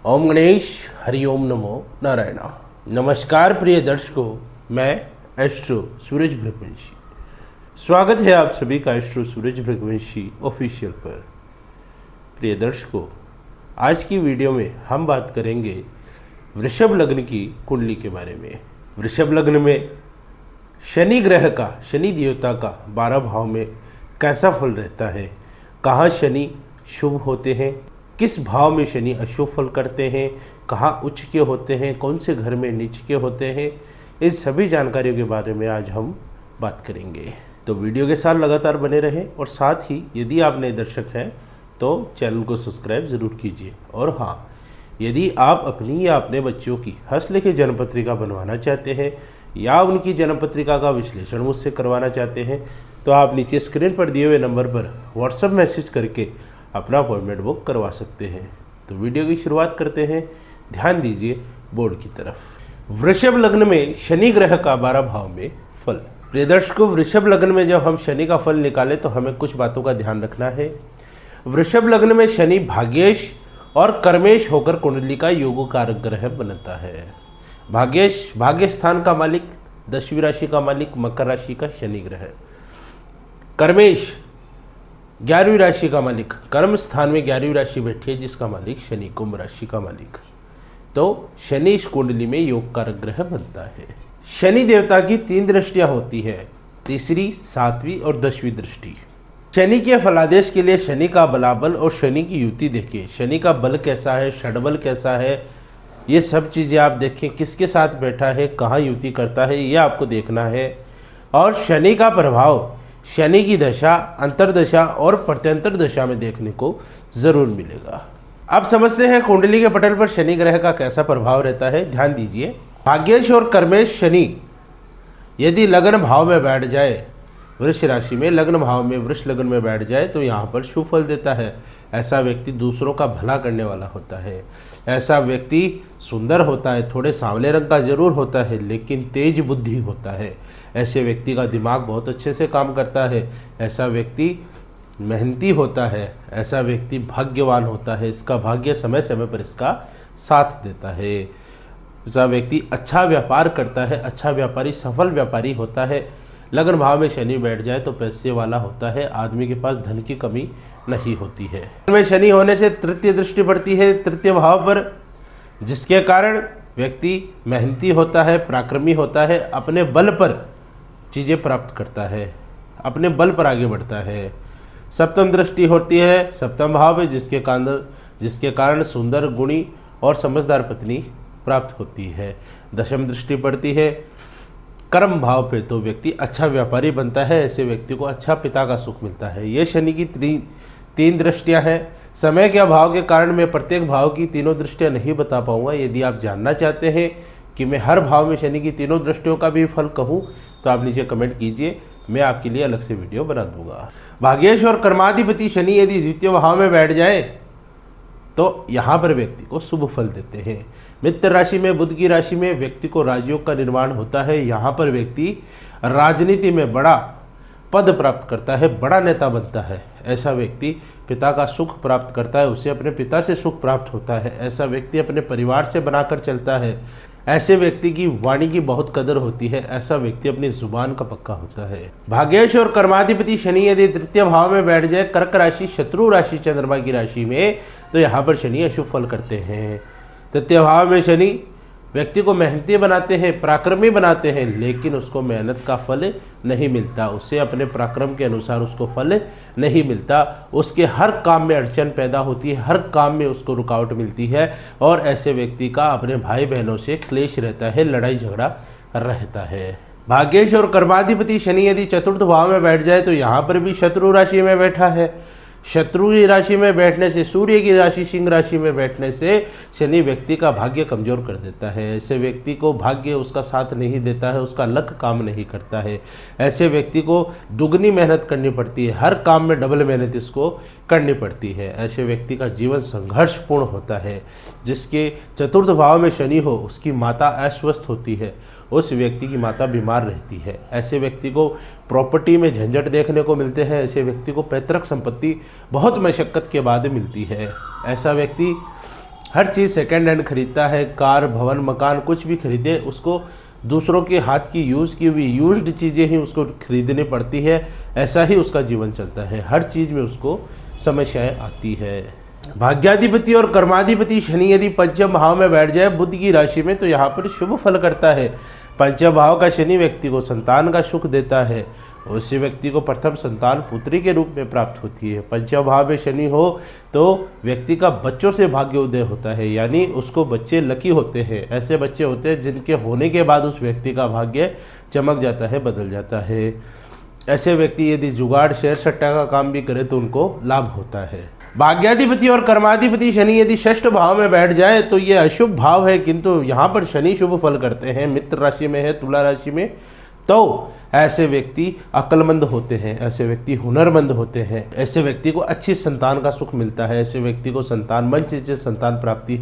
ओम गणेश हरिओम नमो नारायण। नमस्कार प्रिय दर्शकों, मैं एस्ट्रो सूरज भृगवंशी। स्वागत है आप सभी का एस्ट्रो सूरज भृगवंशी ऑफिशियल पर। प्रिय दर्शकों, आज की वीडियो में हम बात करेंगे वृषभ लग्न की कुंडली के बारे में। वृषभ लग्न में शनि ग्रह का, शनि देवता का 12 भाव में कैसा फल रहता है, कहाँ शनि शुभ होते हैं, किस भाव में शनि अशुभ फल करते हैं, कहाँ उच्च के होते हैं, कौन से घर में नीच के होते हैं, इस सभी जानकारियों के बारे में आज हम बात करेंगे। तो वीडियो के साथ लगातार बने रहें और साथ ही यदि आप नए दर्शक हैं तो चैनल को सब्सक्राइब ज़रूर कीजिए। और हाँ, यदि आप अपनी या अपने बच्चों की हस्तलिखित जन्म पत्रिका बनवाना चाहते हैं या उनकी जन्म पत्रिका का विश्लेषण मुझसे करवाना चाहते हैं तो आप नीचे स्क्रीन पर दिए हुए नंबर पर व्हाट्सएप मैसेज करके अपना अपॉइंटमेंट बुक करवा सकते हैं। तो वीडियो की शुरुआत करते हैं। ध्यान दीजिए बोर्ड की तरफ। वृषभ लग्न में शनि ग्रह का 12 भाव में फल। प्रिय दर्शकों, वृषभ लग्न में जब हम शनि का फल निकालें तो हमें कुछ बातों का ध्यान रखना है। वृषभ लग्न में शनि भाग्येश और कर्मेश होकर कुंडली का योगकारक ग्रह बनता है। भाग्येश भाग्य स्थान का मालिक, 10वीं राशि का मालिक, मकर राशि का शनि ग्रह। कर्मेश 11वीं राशि का मालिक, कर्म स्थान में 11वीं राशि बैठी है जिसका मालिक शनि, कुंभ राशि का मालिक। तो शनि इस कुंडली में योग कारक ग्रह बनता है। शनि देवता की 3 दृष्टियां होती है, तीसरी, 7वीं और 10वीं दृष्टि। शनि के फलादेश के लिए शनि का बलाबल और शनि की युति देखिए। शनि का बल कैसा है, षडबल कैसा है, ये सब चीज़ें आप देखें। किसके साथ बैठा है, कहाँ युति करता है, ये आपको देखना है। और शनि का प्रभाव शनि की दशा, अंतरदशा और प्रत्यंतर दशा में देखने को जरूर मिलेगा। अब समझते हैं कुंडली के पटल पर शनि ग्रह का कैसा प्रभाव रहता है। ध्यान दीजिए, भाग्येश और कर्मेश शनि यदि लग्न भाव में बैठ जाए, वृष राशि में लग्न भाव में, वृष लग्न में बैठ जाए तो यहाँ पर शुभ फल देता है। ऐसा व्यक्ति दूसरों का भला करने वाला होता है। ऐसा व्यक्ति सुंदर होता है, थोड़े सांवले रंग का जरूर होता है लेकिन तेज बुद्धि होता है। ऐसे व्यक्ति का दिमाग बहुत अच्छे से काम करता है। ऐसा व्यक्ति मेहनती होता है। ऐसा व्यक्ति भाग्यवान होता है। इसका भाग्य समय समय पर इसका साथ देता है। ऐसा व्यक्ति अच्छा व्यापार करता है, अच्छा व्यापारी, सफल व्यापारी होता है। लग्न भाव में शनि बैठ जाए तो पैसे वाला होता है, आदमी के पास धन की कमी नहीं होती है। में शनि होने से तृतीय दृष्टि पड़ती है तृतीय भाव पर, जिसके कारण व्यक्ति मेहनती होता है, पराक्रमी होता है, अपने बल पर चीज़ें प्राप्त करता है, अपने बल पर आगे बढ़ता है। सप्तम दृष्टि होती है सप्तम भाव में, जिसके कारण सुंदर, गुणी और समझदार पत्नी प्राप्त होती है। दशम दृष्टि पड़ती है कर्म भाव पे तो व्यक्ति अच्छा व्यापारी बनता है। ऐसे व्यक्ति को अच्छा पिता का सुख मिलता है। ये शनि की 3 दृष्टियां हैं। समय के अभाव के कारण मैं प्रत्येक भाव की तीनों दृष्टियां नहीं बता पाऊंगा। यदि आप जानना चाहते हैं कि मैं हर भाव में शनि की तीनों दृष्टियों का भी फल कहूं तो आप नीचे कमेंट कीजिए, मैं आपके लिए अलग से वीडियो बना दूंगा। भाग्येश और कर्माधिपति शनि यदि द्वितीय भाव में बैठ जाए तो यहाँ पर व्यक्ति को शुभ फल देते हैं। मित्र राशि में, बुध की राशि में व्यक्ति को राजयोग का निर्माण होता है। यहाँ पर व्यक्ति राजनीति में बड़ा पद प्राप्त करता है, बड़ा नेता बनता है। ऐसा व्यक्ति पिता का सुख प्राप्त करता है, उसे अपने पिता से सुख प्राप्त होता है। ऐसा व्यक्ति अपने परिवार से बनाकर चलता है। ऐसे व्यक्ति की वाणी की बहुत कदर होती है। ऐसा व्यक्ति अपनी जुबान का पक्का होता है। भाग्येश और कर्माधिपति शनि यदि तृतीय भाव में बैठ जाए, कर्क राशि, शत्रु राशि, चंद्रमा की राशि में, तो यहाँ पर शनि अशुभ फल करते हैं। तृतीय भाव में शनि व्यक्ति को मेहनती बनाते हैं, पराक्रमी बनाते हैं, लेकिन उसको मेहनत का फल नहीं मिलता। उसे अपने पराक्रम के अनुसार उसको फल नहीं मिलता। उसके हर काम में अड़चन पैदा होती है, हर काम में उसको रुकावट मिलती है और ऐसे व्यक्ति का अपने भाई बहनों से क्लेश रहता है, लड़ाई झगड़ा रहता है। भाग्येश और कर्माधिपति शनि यदि चतुर्थ भाव में बैठ जाए तो यहाँ पर भी शत्रु राशि में बैठा है। शत्रु की राशि में बैठने से, सूर्य की राशि सिंह राशि में बैठने से शनि व्यक्ति का भाग्य कमजोर कर देता है। ऐसे व्यक्ति को भाग्य उसका साथ नहीं देता है, उसका लक काम नहीं करता है। ऐसे व्यक्ति को दुगनी मेहनत करनी पड़ती है, हर काम में डबल मेहनत इसको करनी पड़ती है। ऐसे व्यक्ति का जीवन संघर्षपूर्ण होता है। जिसके चतुर्थ भाव में शनि हो उसकी माता अस्वस्थ होती है, उस व्यक्ति की माता बीमार रहती है। ऐसे व्यक्ति को प्रॉपर्टी में झंझट देखने को मिलते हैं। ऐसे व्यक्ति को पैतृक संपत्ति बहुत मशक्कत के बाद मिलती है। ऐसा व्यक्ति हर चीज़ सेकेंड हैंड खरीदता है, कार, भवन, मकान, कुछ भी खरीदे उसको दूसरों के हाथ की यूज़ की हुई यूज्ड चीज़ें ही उसको खरीदनी पड़ती है। ऐसा ही उसका जीवन चलता है, हर चीज़ में उसको समस्याएं आती है। भाग्याधिपति और कर्माधिपति शनि यदि पंचम भाव में बैठ जाए बुध की राशि में तो यहाँ पर शुभ फल करता है। पंचम भाव का शनि व्यक्ति को संतान का सुख देता है, उसी व्यक्ति को प्रथम संतान पुत्री के रूप में प्राप्त होती है। पंचम भाव में शनि हो तो व्यक्ति का बच्चों से भाग्य उदय होता है, यानी उसको बच्चे लकी होते हैं। ऐसे बच्चे होते हैं जिनके होने के बाद उस व्यक्ति का भाग्य चमक जाता है, बदल जाता है। ऐसे व्यक्ति यदि जुगाड़, शेयर सट्टा का काम भी करे तो उनको लाभ होता है। भाग्याधिपति और कर्माधिपति शनि यदि षष्ठ भाव में बैठ जाए तो ये अशुभ भाव है, किंतु यहाँ पर शनि शुभ फल करते हैं। मित्र राशि में है, तुला राशि में, तो ऐसे व्यक्ति अक्लमंद होते हैं, ऐसे व्यक्ति हुनरमंद होते हैं, ऐसे व्यक्ति को अच्छी संतान का सुख मिलता है, ऐसे व्यक्ति को संतान मन से संतान प्राप्ति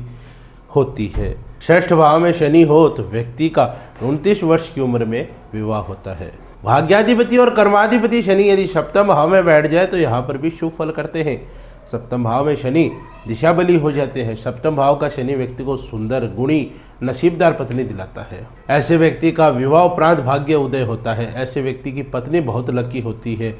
होती है। षष्ठ भाव में शनि हो तो व्यक्ति का 29 वर्ष की उम्र में विवाह होता है। भाग्याधिपति और कर्माधिपति शनि यदि सप्तम भाव में बैठ जाए तो यहाँ पर भी शुभ फल करते हैं। सप्तम भाव में शनि दिशा बली हो जाते हैं। सप्तम भाव का शनि व्यक्ति को सुंदर, गुणी, नसीबदार पत्नी दिलाता है। ऐसे व्यक्ति का विवाह उपरांत भाग्य उदय होता है। ऐसे व्यक्ति की पत्नी बहुत लकी होती है।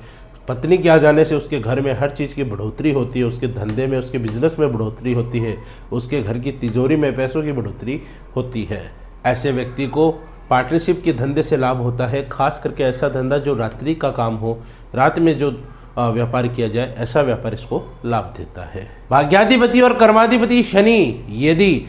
पत्नी के आ जाने से उसके घर में हर चीज़ की बढ़ोतरी होती है, उसके धंधे में, उसके बिजनेस में बढ़ोतरी होती है, उसके घर की तिजोरी में पैसों की बढ़ोतरी होती है। ऐसे व्यक्ति को पार्टनरशिप के धंधे से लाभ होता है, खास करके ऐसा धंधा जो रात्रि का काम हो, रात में जो व्यापार किया जाए, ऐसा व्यापार इसको लाभ देता है। भाग्याधिपति और कर्माधिपति शनि यदि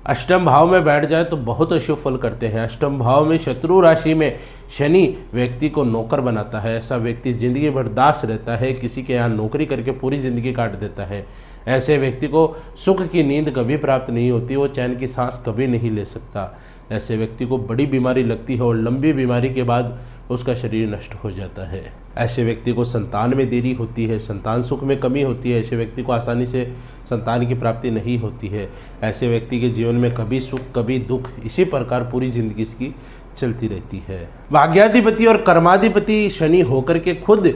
अष्टम भाव में बैठ जाए तो बहुत अशुभ फल करते हैं। अष्टम भाव में शत्रु राशि में शनि व्यक्ति को नौकर बनाता है। ऐसा व्यक्ति जिंदगी भर दास रहता है, किसी के यहाँ नौकरी करके पूरी जिंदगी काट देता है। ऐसे व्यक्ति को सुख की नींद कभी प्राप्त नहीं होती, वो चैन की सांस कभी नहीं ले सकता। ऐसे व्यक्ति को बड़ी बीमारी लगती है और लंबी बीमारी के बाद उसका शरीर नष्ट हो जाता है। ऐसे व्यक्ति को संतान में देरी होती है, संतान सुख में कमी होती है। ऐसे व्यक्ति को आसानी से संतान की प्राप्ति नहीं होती है। ऐसे व्यक्ति के जीवन में कभी सुख कभी दुख, इसी प्रकार पूरी जिंदगी इसकी चलती रहती है। भाग्याधिपति और कर्माधिपति शनि होकर के खुद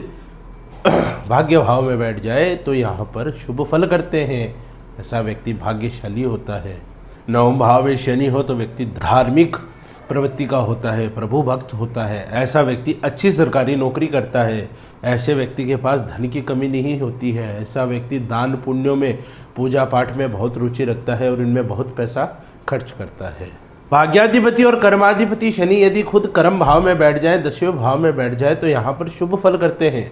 भाग्य भाव में बैठ जाए तो यहाँ पर शुभ फल करते हैं। ऐसा व्यक्ति भाग्यशाली होता है। नवम भाव में शनि हो तो व्यक्ति धार्मिक प्रवृत्ति का होता है, प्रभु भक्त होता है। ऐसा व्यक्ति अच्छी सरकारी नौकरी करता है। ऐसे व्यक्ति के पास धन की कमी नहीं होती है। ऐसा व्यक्ति दान पुण्यों में, पूजा पाठ में बहुत रुचि रखता है और इनमें बहुत पैसा खर्च करता है। भाग्याधिपति और कर्माधिपति शनि यदि खुद कर्म भाव में बैठ जाए, 10वें भाव में बैठ जाए तो यहाँ पर शुभ फल करते हैं।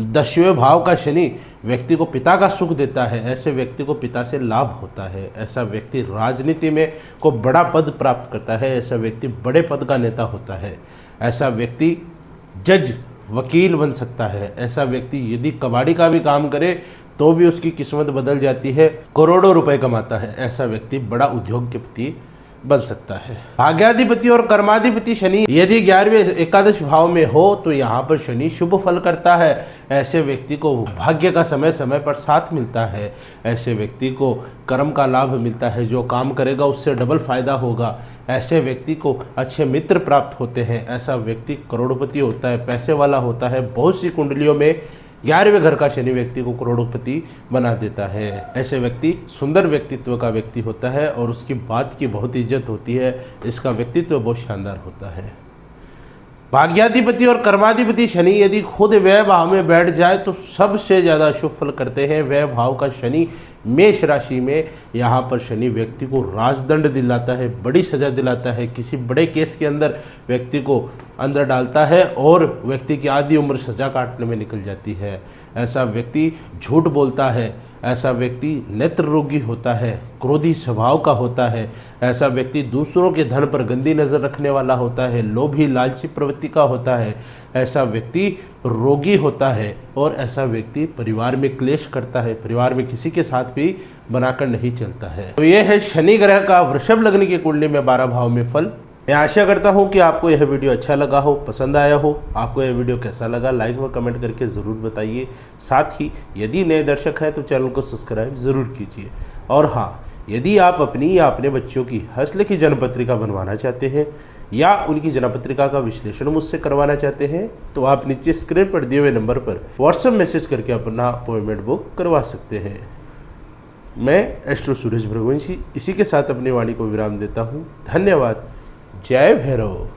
10वें भाव का शनि व्यक्ति को पिता का सुख देता है। ऐसे व्यक्ति को पिता से लाभ होता है। ऐसा व्यक्ति राजनीति में को बड़ा पद प्राप्त करता है। ऐसा व्यक्ति बड़े पद का नेता होता है। ऐसा व्यक्ति जज, वकील बन सकता है। ऐसा व्यक्ति यदि कबाड़ी का भी काम करे तो भी उसकी किस्मत बदल जाती है, करोड़ों रुपए कमाता है। ऐसा व्यक्ति बड़ा उद्योगपति बन सकता है। भाग्याधिपति और कर्माधिपति शनि यदि 11वें एकादश भाव में हो तो यहाँ पर शनि शुभ फल करता है। ऐसे व्यक्ति को भाग्य का समय समय पर साथ मिलता है। ऐसे व्यक्ति को कर्म का लाभ मिलता है, जो काम करेगा उससे डबल फायदा होगा। ऐसे व्यक्ति को अच्छे मित्र प्राप्त होते हैं। ऐसा व्यक्ति करोड़पति होता है, पैसे वाला होता है। बहुत सी कुंडलियों में 11वें घर का शनि व्यक्ति को करोड़पति बना देता है। ऐसे व्यक्ति सुंदर व्यक्तित्व का व्यक्ति होता है और उसकी बात की बहुत इज्जत होती है। इसका व्यक्तित्व बहुत शानदार होता है। भाग्याधिपति और कर्माधिपति शनि यदि खुद व्यय भाव में बैठ जाए तो सबसे ज़्यादा शुभ फल करते हैं। व्यय भाव का शनि मेष राशि में, यहाँ पर शनि व्यक्ति को राजदंड दिलाता है, बड़ी सजा दिलाता है। किसी बड़े केस के अंदर व्यक्ति को अंदर डालता है और व्यक्ति की आधी उम्र सजा काटने में निकल जाती है। ऐसा व्यक्ति झूठ बोलता है। ऐसा व्यक्ति नेत्र रोगी होता है, क्रोधी स्वभाव का होता है। ऐसा व्यक्ति दूसरों के धन पर गंदी नज़र रखने वाला होता है, लोभी लालची प्रवृत्ति का होता है। ऐसा व्यक्ति रोगी होता है और ऐसा व्यक्ति परिवार में क्लेश करता है, परिवार में किसी के साथ भी बनाकर नहीं चलता है। तो ये है शनि ग्रह का वृषभ लग्न की कुंडली में 12 भाव में फल। मैं आशा करता हूँ कि आपको यह वीडियो अच्छा लगा हो, पसंद आया हो। आपको यह वीडियो कैसा लगा लाइक व कमेंट करके ज़रूर बताइए। साथ ही यदि नए दर्शक हैं तो चैनल को सब्सक्राइब ज़रूर कीजिए। और हाँ, यदि आप अपनी या अपने बच्चों की हस्तलिखित जन्मपत्रिका बनवाना चाहते हैं या उनकी जन्मपत्रिका का विश्लेषण मुझसे करवाना चाहते हैं तो आप नीचे स्क्रीन पर दिए हुए नंबर पर व्हाट्सएप मैसेज करके अपना अपॉइंटमेंट बुक करवा सकते हैं। मैं एस्ट्रो सूरज भृगुवंशी इसी के साथ अपनी वाणी को विराम देता हूँ। धन्यवाद। जय भैरव।